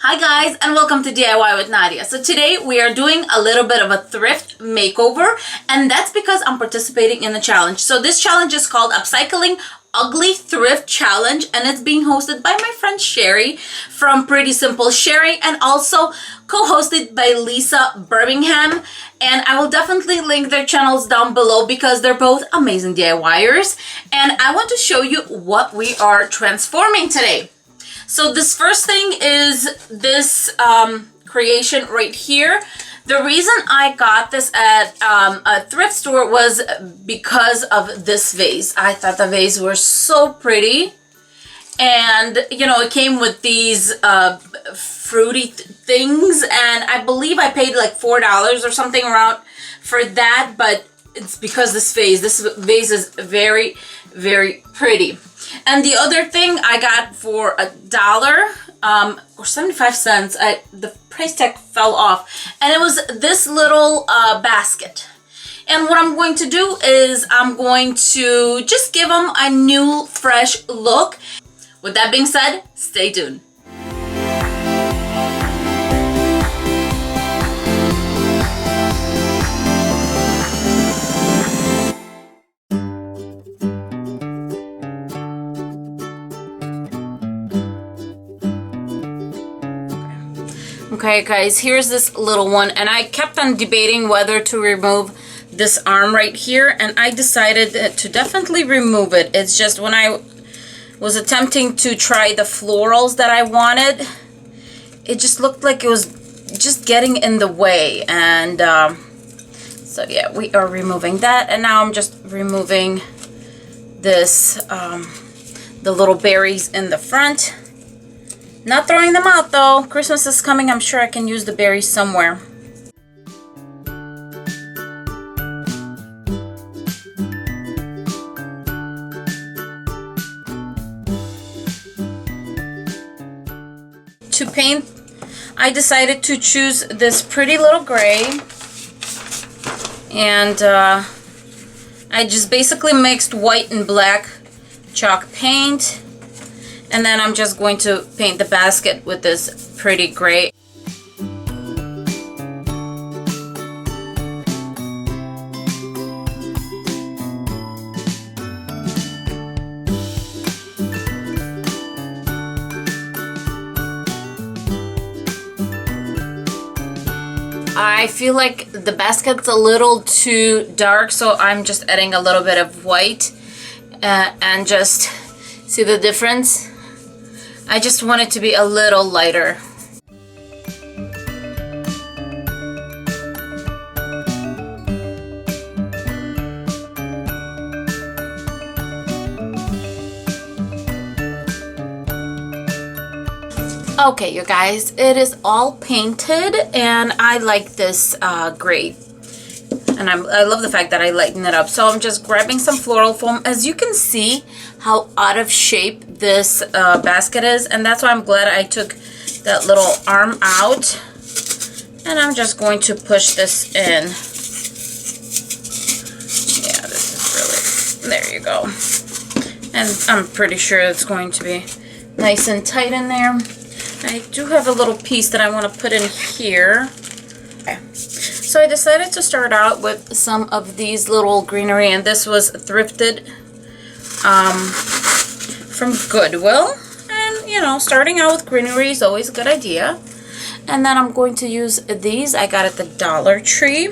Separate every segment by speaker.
Speaker 1: Hi guys, and welcome to DIY with Nadia. So today we are doing a little bit of a thrift makeover, and that's because I'm participating in a challenge. So this challenge is called Upcycling Ugly Thrift Challenge, and it's being hosted by my friend Sherry from Pretty Simple Sherry, and also co-hosted by Lisa Birmingham. And I will definitely link their channels down below because they're both amazing DIYers, and I want to show you what we are transforming today. So this first thing is this creation right here. The reason I got this at a thrift store was because of this vase. I thought the vase were so pretty. And, you know, it came with these fruity things. And I believe I paid like $4 or something around for that. But it's because this vase is very, very pretty. And the other thing I got for $1 or 75 cents. The price tag fell off, and it was this little basket. And what I'm going to do is I'm going to just give them a new, fresh look. With that being said, stay tuned. Okay guys, here's this little one, and I kept on debating whether to remove this arm right here, and I decided to definitely remove it. It's just when I was attempting to try the florals that I wanted, it just looked like it was just getting in the way, and so yeah, we are removing that. And now I'm just removing this the little berries in the front. Not throwing them out though. Christmas is coming. I'm sure I can use the berries somewhere. To paint, I decided to choose this pretty little gray. And I just basically mixed white and black chalk paint. And then I'm just going to paint the basket with this pretty gray. I feel like the basket's a little too dark, so I'm just adding a little bit of white and just see the difference. I just want it to be a little lighter. Okay, you guys, it is all painted, and I like this gray. And I love the fact that I lighten it up. So I'm just grabbing some floral foam. As you can see how out of shape this basket is. And that's why I'm glad I took that little arm out. And I'm just going to push this in. Yeah, this is really, there you go. And I'm pretty sure it's going to be nice and tight in there. I do have a little piece that I want to put in here. Okay. So I decided to start out with some of these little greenery, and this was thrifted from Goodwill. And, you know, starting out with greenery is always a good idea. And then I'm going to use these. I got at the Dollar Tree.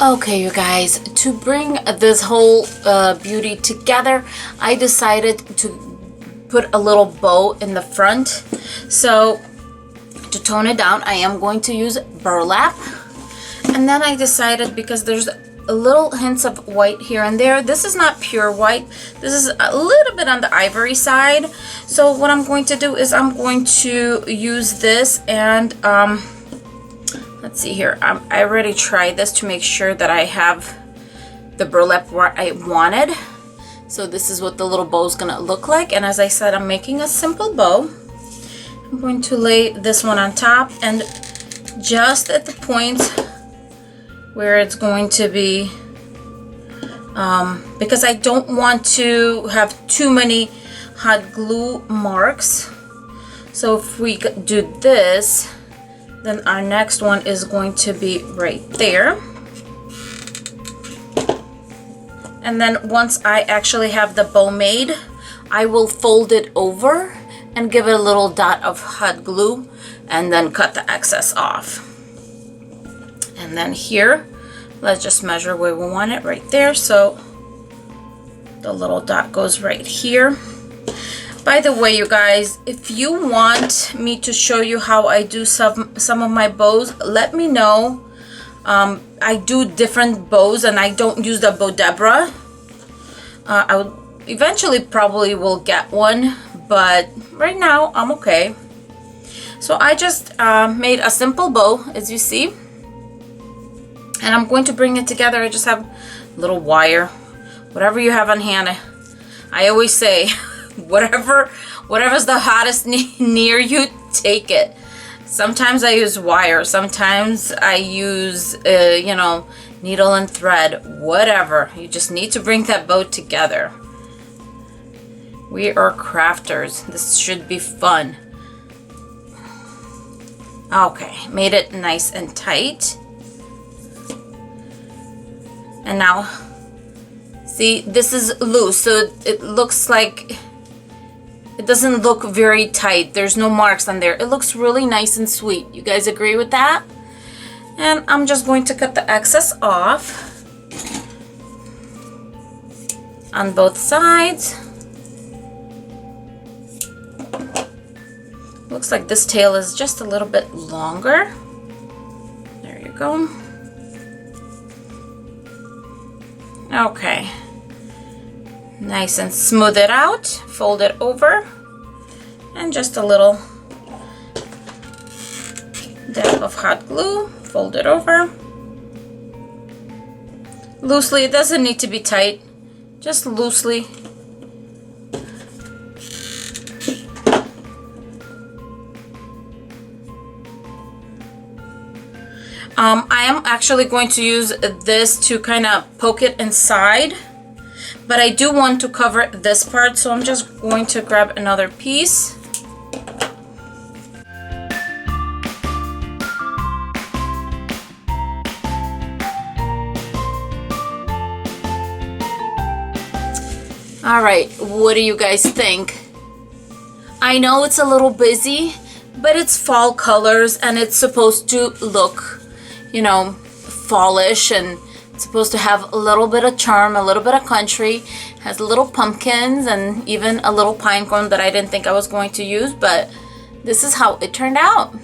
Speaker 1: Okay, you guys, to bring this whole beauty together, I decided to put a little bow in the front. So to tone it down, I am going to use burlap. And then I decided, because there's a little hints of white here and there, this is not pure white, this is a little bit on the ivory side. So what I'm going to do is I'm going to use this, and let's see here, I already tried this to make sure that I have the burlap where I wanted. So this is what the little bow is gonna look like, and as I said, I'm making a simple bow. I'm going to lay this one on top, and just at the point where it's going to be, because I don't want to have too many hot glue marks. So if we do this, then our next one is going to be right there. And then once I actually have the bow made, I will fold it over and give it a little dot of hot glue, and then cut the excess off. And then here, let's just measure where we want it, right there. So the little dot goes right here. By the way, you guys, if you want me to show you how I do some of my bows, let me know. I do different bows, and I don't use the bow Deborah. I would eventually probably will get one, but right now I'm okay. So I just made a simple bow, as you see, and I'm going to bring it together. I just have a little wire, whatever you have on hand. I always say, whatever's the hottest near you, take it. Sometimes I use wire, sometimes I use, you know, needle and thread, whatever. You just need to bring that bow together. We are crafters. This should be fun. Okay, made it nice and tight. And now, see, this is loose, so it looks like, it doesn't look very tight. There's no marks on there. It looks really nice and sweet. You guys agree with that? And I'm just going to cut the excess off on both sides. Looks like this tail is just a little bit longer. There you go. Okay. Nice and smooth it out, fold it over, and just a little dab of hot glue, fold it over. Loosely, it doesn't need to be tight, just loosely. I am actually going to use this to kind of poke it inside, but I do want to cover this part, so I'm just going to grab another piece. All right, what do you guys think? I know it's a little busy, but it's fall colors and it's supposed to look, you know, fallish, and it's supposed to have a little bit of charm, a little bit of country. Has little pumpkins and even a little pine cone that I didn't think I was going to use, but this is how it turned out.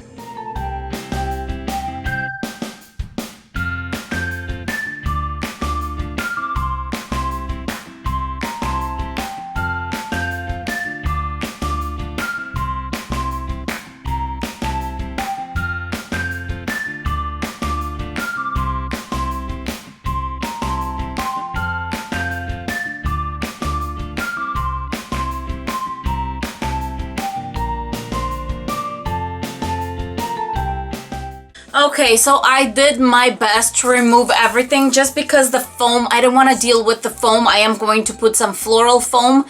Speaker 1: Okay, so I did my best to remove everything just because the foam, I didn't want to deal with the foam. I am going to put some floral foam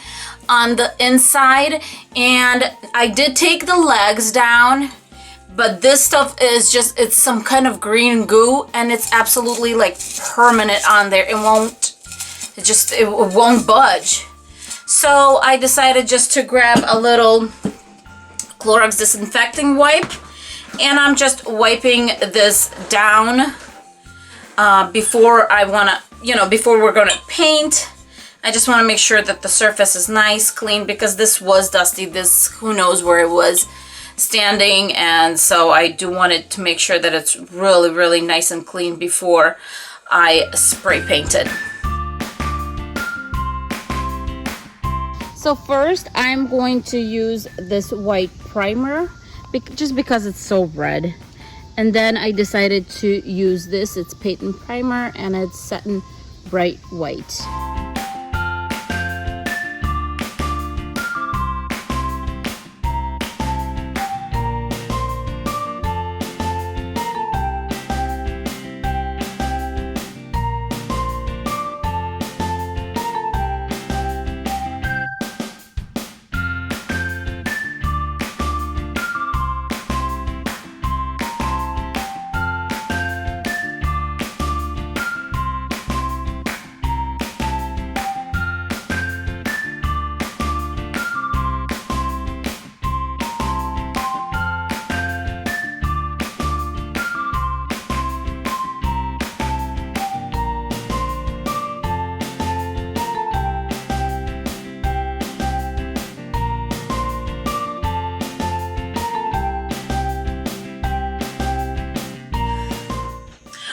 Speaker 1: on the inside, and I did take the legs down, but this stuff is just, it's some kind of green goo, and it's absolutely like permanent on there. It won't budge. So I decided just to grab a little Clorox disinfecting wipe, and I'm just wiping this down before before we're gonna paint. I just want to make sure that the surface is nice, clean, because this was dusty. This, who knows where it was. standing, and so I do want it to make sure that it's really, really nice and clean before I spray paint it. So first I'm going to use this white primer just because it's so red. And then I decided to use this. It's patent primer and it's satin bright white.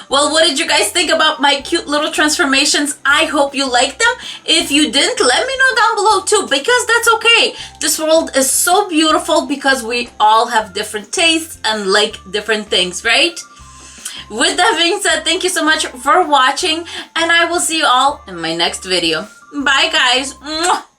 Speaker 1: Well, what did you guys think about my cute little transformations? I hope you liked them. If you didn't, let me know down below too, because that's okay. This world is so beautiful because we all have different tastes and like different things, right? With that being said, thank you so much for watching, and I will see you all in my next video. Bye, guys. Mwah.